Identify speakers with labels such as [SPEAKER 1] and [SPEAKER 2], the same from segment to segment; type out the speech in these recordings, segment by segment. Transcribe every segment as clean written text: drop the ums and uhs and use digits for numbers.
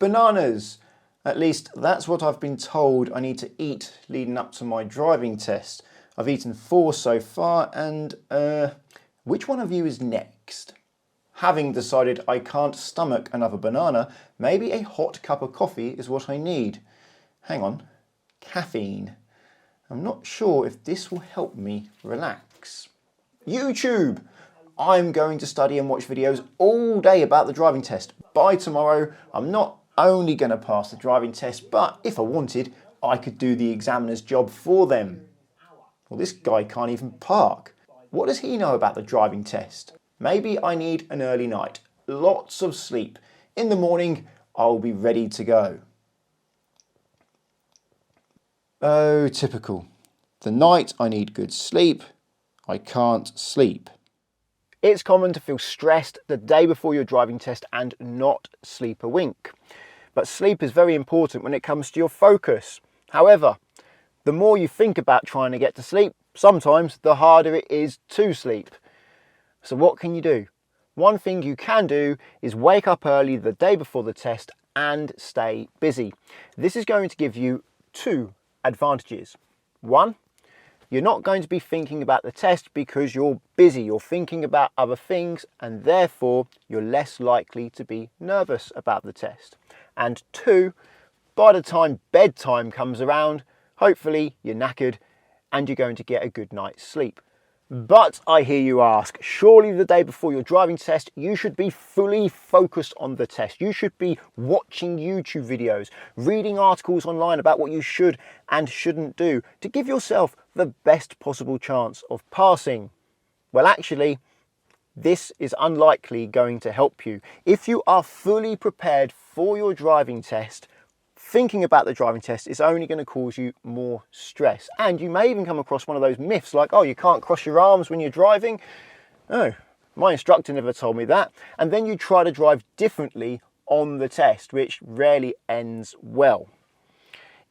[SPEAKER 1] Bananas! At least that's what I've been told I need to eat leading up to my driving test. I've eaten 4 so far, and which one of you is next? Having decided I can't stomach another banana, maybe a hot cup of coffee is what I need. Hang on, caffeine. I'm not sure if this will help me relax. YouTube! I'm going to study and watch videos all day about the driving test. By tomorrow, I'm not only going to pass the driving test, but if I wanted, I could do the examiner's job for them. Well, this guy can't even park. What does he know about the driving test? Maybe I need an early night, lots of sleep. In the morning, I'll be ready to go. Oh, typical. The night I need good sleep, I can't sleep. It's common to feel stressed the day before your driving test and not sleep a wink. But sleep is very important when it comes to your focus. However, the more you think about trying to get to sleep, sometimes the harder it is to sleep. So what can you do? One thing you can do is wake up early the day before the test and stay busy. This is going to give you 2 advantages. 1, you're not going to be thinking about the test because you're busy. You're thinking about other things, and therefore you're less likely to be nervous about the test. And 2, by the time bedtime comes around, hopefully you're knackered and you're going to get a good night's sleep. But I hear you ask, surely the day before your driving test, you should be fully focused on the test. You should be watching YouTube videos, reading articles online about what you should and shouldn't do to give yourself the best possible chance of passing. Well, actually, this is unlikely going to help you. If you are fully prepared for your driving test, thinking about the driving test is only going to cause you more stress. And you may even come across one of those myths like, oh, you can't cross your arms when you're driving. Oh, my instructor never told me that. And then you try to drive differently on the test, which rarely ends well.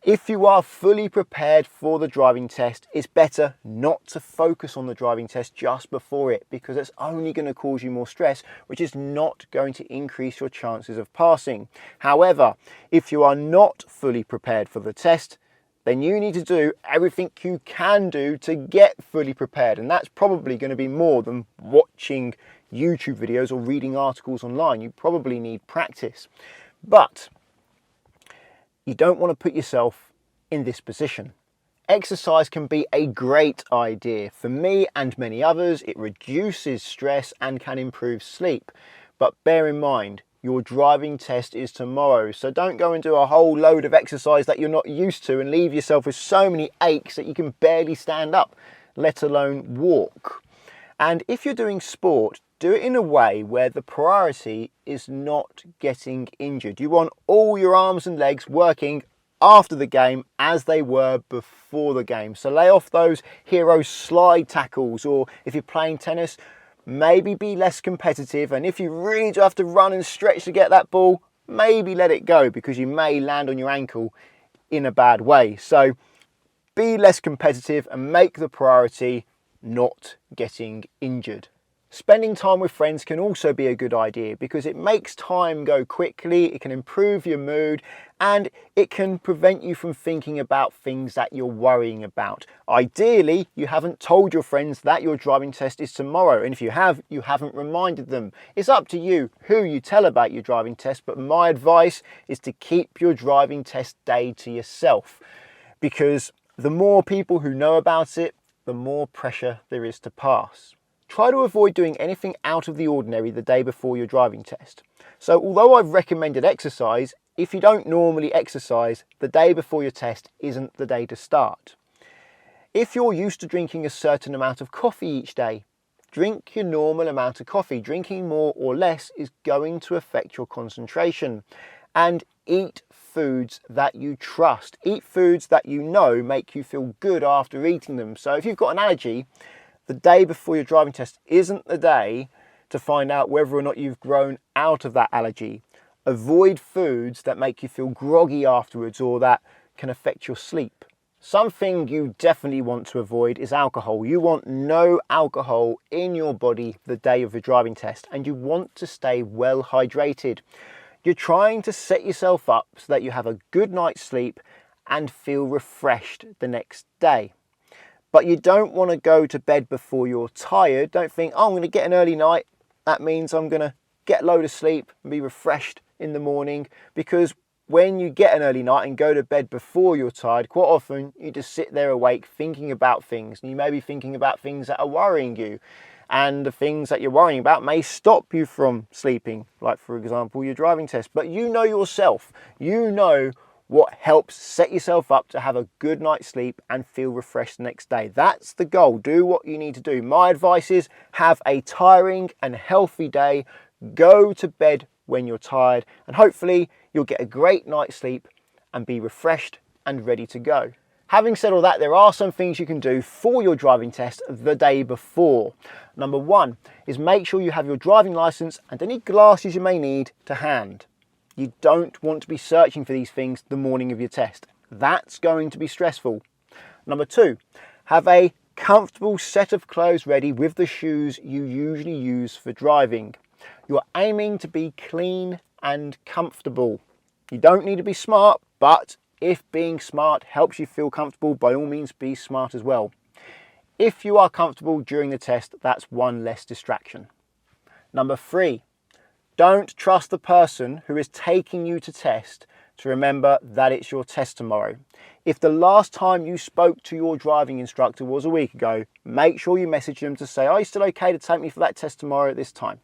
[SPEAKER 1] If you are fully prepared for the driving test, it's better not to focus on the driving test just before it, because it's only going to cause you more stress, which is not going to increase your chances of passing. However, if you are not fully prepared for the test, then you need to do everything you can do to get fully prepared. And that's probably going to be more than watching YouTube videos or reading articles online. You probably need practice. But you don't want to put yourself in this position. Exercise can be a great idea. For me and many others, it reduces stress and can improve sleep. But bear in mind, your driving test is tomorrow, so don't go and do a whole load of exercise that you're not used to and leave yourself with so many aches that you can barely stand up, let alone walk. And if you're doing sport, do it in a way where the priority is not getting injured. You want all your arms and legs working after the game as they were before the game. So lay off those hero slide tackles, or if you're playing tennis, maybe be less competitive. And if you really do have to run and stretch to get that ball, maybe let it go because you may land on your ankle in a bad way. So be less competitive and make the priority not getting injured. Spending time with friends can also be a good idea because it makes time go quickly, it can improve your mood, and it can prevent you from thinking about things that you're worrying about. Ideally, you haven't told your friends that your driving test is tomorrow, and if you have, you haven't reminded them. It's up to you who you tell about your driving test, but my advice is to keep your driving test day to yourself, because the more people who know about it, the more pressure there is to pass. Try to avoid doing anything out of the ordinary the day before your driving test. So although I've recommended exercise, if you don't normally exercise, the day before your test isn't the day to start. If you're used to drinking a certain amount of coffee each day, drink your normal amount of coffee. Drinking more or less is going to affect your concentration. And eat foods that you trust. Eat foods that you know make you feel good after eating them. So if you've got an allergy, the day before your driving test isn't the day to find out whether or not you've grown out of that allergy. Avoid foods that make you feel groggy afterwards or that can affect your sleep. Something you definitely want to avoid is alcohol. You want no alcohol in your body the day of your driving test, and you want to stay well hydrated. You're trying to set yourself up so that you have a good night's sleep and feel refreshed the next day. But you don't want to go to bed before you're tired. Don't think, oh, I'm going to get an early night. That means I'm going to get a load of sleep and be refreshed in the morning. Because when you get an early night and go to bed before you're tired, quite often you just sit there awake thinking about things. And you may be thinking about things that are worrying you. And the things that you're worrying about may stop you from sleeping. Like, for example, your driving test. But you know yourself. You know what helps set yourself up to have a good night's sleep and feel refreshed the next day. That's the goal. Do what you need to do. My advice is have a tiring and healthy day. Go to bed when you're tired, and hopefully you'll get a great night's sleep and be refreshed and ready to go. Having said all that, there are some things you can do for your driving test the day before. Number one is make sure you have your driving license and any glasses you may need to hand. You don't want to be searching for these things the morning of your test. That's going to be stressful. Number two, have a comfortable set of clothes ready with the shoes you usually use for driving. You're aiming to be clean and comfortable. You don't need to be smart, but if being smart helps you feel comfortable, by all means be smart as well. If you are comfortable during the test, that's one less distraction. Number three, don't trust the person who is taking you to test to remember that it's your test tomorrow. If the last time you spoke to your driving instructor was a week ago, make sure you message them to say, are you still okay to take me for that test tomorrow at this time?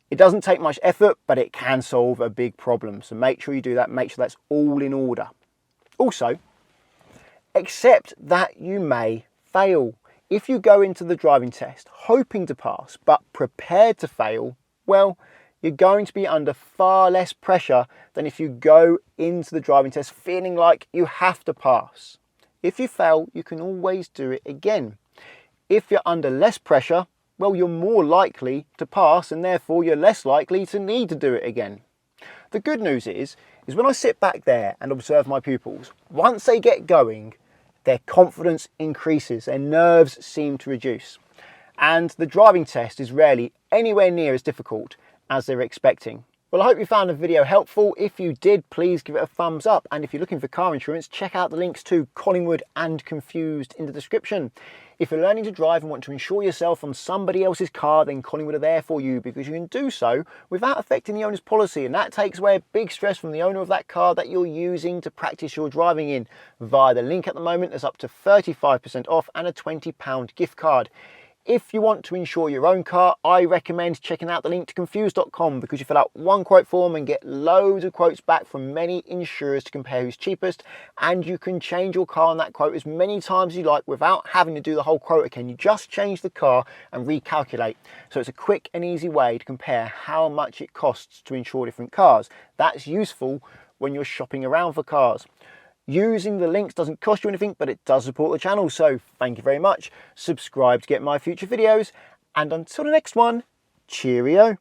[SPEAKER 1] It doesn't take much effort, but it can solve a big problem. So make sure you do that. Make sure that's all in order. Also, accept that you may fail. If you go into the driving test hoping to pass, but prepared to fail, well, you're going to be under far less pressure than if you go into the driving test feeling like you have to pass. If you fail, you can always do it again. If you're under less pressure, well, you're more likely to pass and therefore you're less likely to need to do it again. The good news is when I sit back there and observe my pupils, once they get going, their confidence increases, their nerves seem to reduce. And the driving test is rarely anywhere near as difficult as they're expecting. Well, I hope you found the video helpful. If you did, please give it a thumbs up. And if you're looking for car insurance, check out the links to Collingwood and Confused in the description. If you're learning to drive and want to insure yourself on somebody else's car, then Collingwood are there for you, because you can do so without affecting the owner's policy. And that takes away a big stress from the owner of that car that you're using to practice your driving in. Via the link at the moment, there's up to 35% off and a £20 gift card. If you want to insure your own car, I recommend checking out the link to confused.com, because you fill out one quote form and get loads of quotes back from many insurers to compare who's cheapest, and you can change your car on that quote as many times as you like without having to do the whole quote again. You just change the car and recalculate. So it's a quick and easy way to compare how much it costs to insure different cars. That's useful when you're shopping around for cars. Using the links doesn't cost you anything, but it does support the channel, so thank you very much. Subscribe to get my future videos, and until the next one, cheerio.